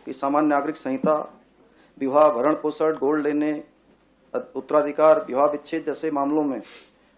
कि सामान्य नागरिक संहिता विवाह, भरण पोषण, गोल्ड लेने, उत्तराधिकार, विवाह विच्छेद जैसे मामलों में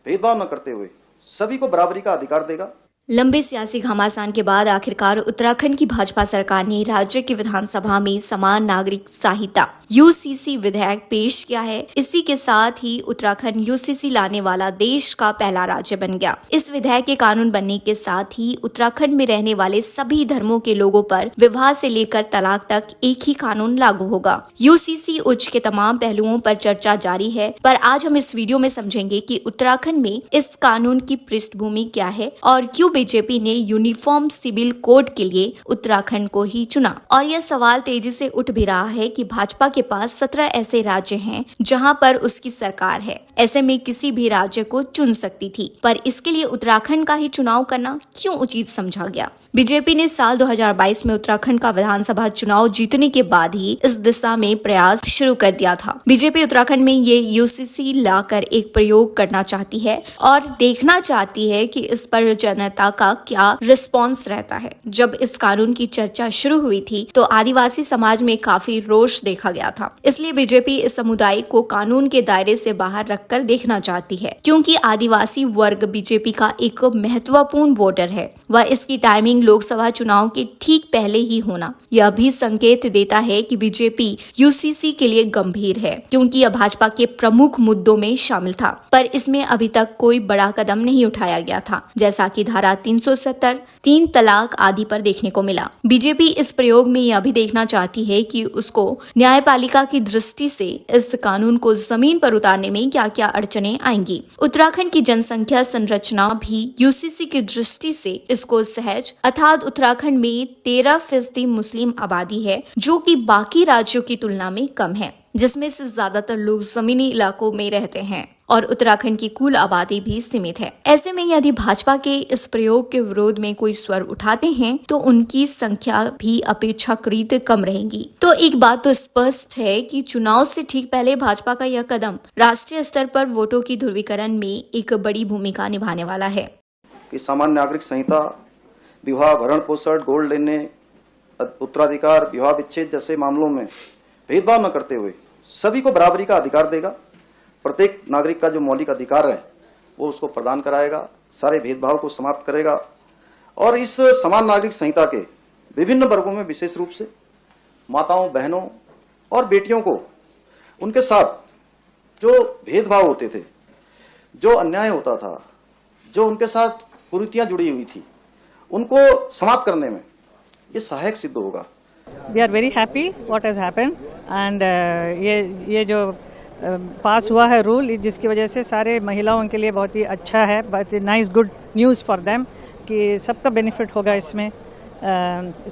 भेदभाव न करते हुए सभी को बराबरी का अधिकार देगा। लंबे सियासी घमासान के बाद आखिरकार उत्तराखंड की भाजपा सरकार ने राज्य की विधानसभा में समान नागरिक संहिता यूसीसी विधेयक पेश किया है। इसी के साथ ही उत्तराखंड यूसीसी लाने वाला देश का पहला राज्य बन गया। इस विधेयक के कानून बनने के साथ ही उत्तराखंड में रहने वाले सभी धर्मों के लोगों पर विवाह से लेकर तलाक तक एक ही कानून लागू होगा। यूसीसी उच्च के तमाम पहलुओं पर चर्चा जारी है, पर आज हम इस वीडियो में समझेंगे कि उत्तराखंड में इस कानून की पृष्ठभूमि क्या है और क्यों बीजेपी ने यूनिफॉर्म सिविल कोड के लिए उत्तराखंड को ही चुना। और यह सवाल तेजी से उठ भी रहा है कि भाजपा के पास 17 ऐसे राज्य हैं जहां पर उसकी सरकार है। ऐसे में किसी भी राज्य को चुन सकती थी, पर इसके लिए उत्तराखंड का ही चुनाव करना क्यों उचित समझा गया। बीजेपी ने साल 2022 में उत्तराखंड का विधानसभा चुनाव जीतने के बाद ही इस दिशा में प्रयास शुरू कर दिया था। बीजेपी उत्तराखंड में ये यूसीसी लाकर एक प्रयोग करना चाहती है और देखना चाहती है कि इस पर जनता का क्या रिस्पॉन्स रहता है। जब इस कानून की चर्चा शुरू हुई थी तो आदिवासी समाज में काफी रोष देखा गया था, इसलिए बीजेपी इस समुदाय को कानून के दायरे से बाहर रखकर देखना चाहती है, क्योंकि आदिवासी वर्ग बीजेपी का एक महत्वपूर्ण वोटर है। वह इसकी टाइमिंग लोकसभा चुनाव के ठीक पहले ही होना यह भी संकेत देता है कि बीजेपी यूसीसी के लिए गंभीर है, क्योंकि यह भाजपा के प्रमुख मुद्दों में शामिल था, पर इसमें अभी तक कोई बड़ा कदम नहीं उठाया गया था, जैसा कि धारा 370, 3 तलाक आदि पर देखने को मिला। बीजेपी इस प्रयोग में यह भी देखना चाहती है कि उसको न्यायपालिका की दृष्टि से इस कानून को जमीन पर उतारने में क्या क्या अड़चने आएंगी। उत्तराखंड की जनसंख्या संरचना भी यूसीसी की दृष्टि से इसको सहज, अर्थात उत्तराखंड में 13% मुस्लिम आबादी है, जो कि बाकी राज्यों की तुलना में कम है, जिसमें से ज्यादातर लोग जमीनी इलाकों में रहते हैं और उत्तराखंड की कुल आबादी भी सीमित है। ऐसे में यदि भाजपा के इस प्रयोग के विरोध में कोई स्वर उठाते हैं तो उनकी संख्या भी अपेक्षाकृत कम रहेगी। तो एक बात तो स्पष्ट है कि चुनाव से ठीक पहले भाजपा का यह कदम राष्ट्रीय स्तर पर वोटों की ध्रुवीकरण में एक बड़ी भूमिका निभाने वाला है। कि सामान्य नागरिक संहिता विवाह, भरण पोषण, गोल्ड लेने, उत्तराधिकार, विवाह विच्छेद जैसे मामलों में भेदभाव न करते हुए सभी को बराबरी का अधिकार देगा। प्रत्येक नागरिक का जो मौलिक अधिकार है वो उसको प्रदान कराएगा, सारे भेदभाव को समाप्त करेगा और इस समान नागरिक संहिता के विभिन्न वर्गों में विशेष रूप से माताओं, बहनों और बेटियों को उनके साथ जो भेदभाव होते थे, जो अन्याय होता था, जो उनके साथ कुरीतियां जुड़ी हुई थी, उनको समाप्त करने में ये सहायक सिद्ध होगा। We are very happy what has happened and ये जो पास हुआ है रूल, जिसकी वजह से सारे महिलाओं के लिए बहुत ही अच्छा है, बहुत ही nice good news for them कि सबका बेनिफिट होगा इसमें।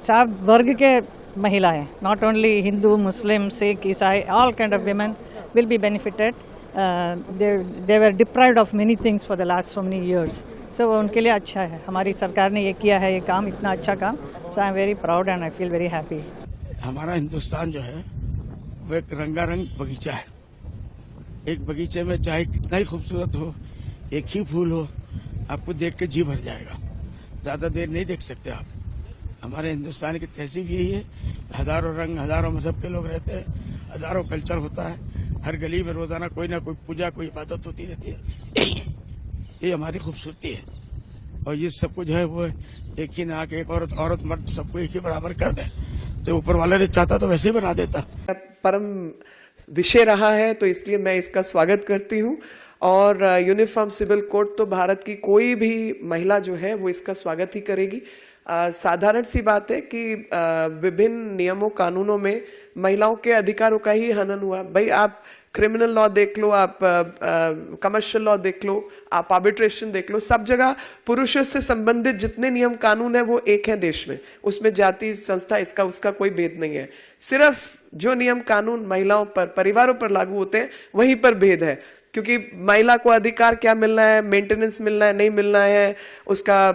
सब वर्ग के महिलाएं, नॉट ओनली हिंदू, मुस्लिम, सिख, ईसाई, all kind of women will be benefited. They were deprived of many things for the last so many years, so उनके लिए अच्छा है। हमारी सरकार ने ये किया है, ये काम, इतना अच्छा काम, so I am very proud and I feel very happy. हमारा हिंदुस्तान जो है वो एक रंगारंग बगीचा है। एक बगीचे में चाहे कितना ही खूबसूरत हो, एक ही फूल हो, आपको देख के जी भर जाएगा, ज्यादा देर नहीं देख सकते आप। हमारे हिंदुस्तान की तहजीब यही है, हजारों रंग, हजारों मजहब के लोग रहते हैं, हजारों कल्चर होता है, हर गली में रोजाना कोई ना कोई पूजा, कोई इबादत होती रहती है। ये हमारी खूबसूरती है और ये सब कुछ है वो एक ही ना कि एक औरत मर्द सबको एक ही बराबर कर दे, तो ऊपर वाले ने चाहता तो वैसे ही बना देता। परम विषय रहा है तो इसलिए मैं इसका स्वागत करती हूँ और यूनिफॉर्म सिविल कोड तो भारत की कोई भी महिला जो है वो इसका स्वागत ही करेगी। साधारण सी बात है कि विभिन्न नियमों कानूनों में महिलाओं के अधिकारों का ही हनन हुआ। भाई आप क्रिमिनल लॉ देख लो, आप कमर्शियल लॉ देख लो, आप आर्बिट्रेशन देख लो, सब जगह पुरुषों से संबंधित जितने नियम कानून है वो एक है देश में, उसमें जाति, संस्था, इसका उसका कोई भेद नहीं है। सिर्फ जो नियम कानून महिलाओं पर, परिवारों पर लागू होते हैं वहीं पर भेद है, क्योंकि महिला को अधिकार क्या मिलना है, मेंटेनेंस मिलना है, नहीं मिलना है, उसका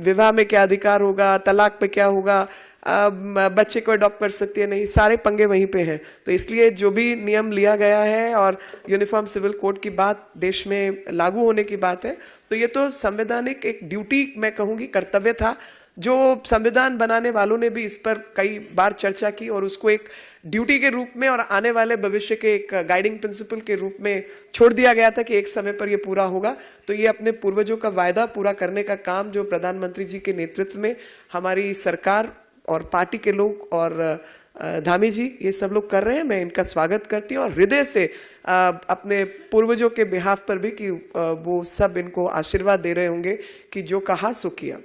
विवाह में क्या अधिकार होगा, तलाक पे क्या होगा, बच्चे को अडॉप्ट कर सकती है नहीं, सारे पंगे वहीं पे हैं। तो इसलिए जो भी नियम लिया गया है और यूनिफॉर्म सिविल कोड की बात देश में लागू होने की बात है, तो ये तो संवैधानिक एक ड्यूटी, मैं कहूँगी कर्तव्य था जो संविधान बनाने वालों ने भी इस पर कई बार चर्चा की और उसको एक ड्यूटी के रूप में और आने वाले भविष्य के एक गाइडिंग प्रिंसिपल के रूप में छोड़ दिया गया था कि एक समय पर ये पूरा होगा। तो ये अपने पूर्वजों का वायदा पूरा करने का काम जो प्रधानमंत्री जी के नेतृत्व में हमारी सरकार और पार्टी के लोग और धामी जी ये सब लोग कर रहे हैं, मैं इनका स्वागत करती हूँ और हृदय से अपने पूर्वजों के बिहाफ पर भी कि वो सब इनको आशीर्वाद दे रहे होंगे कि जो कहा सो किया।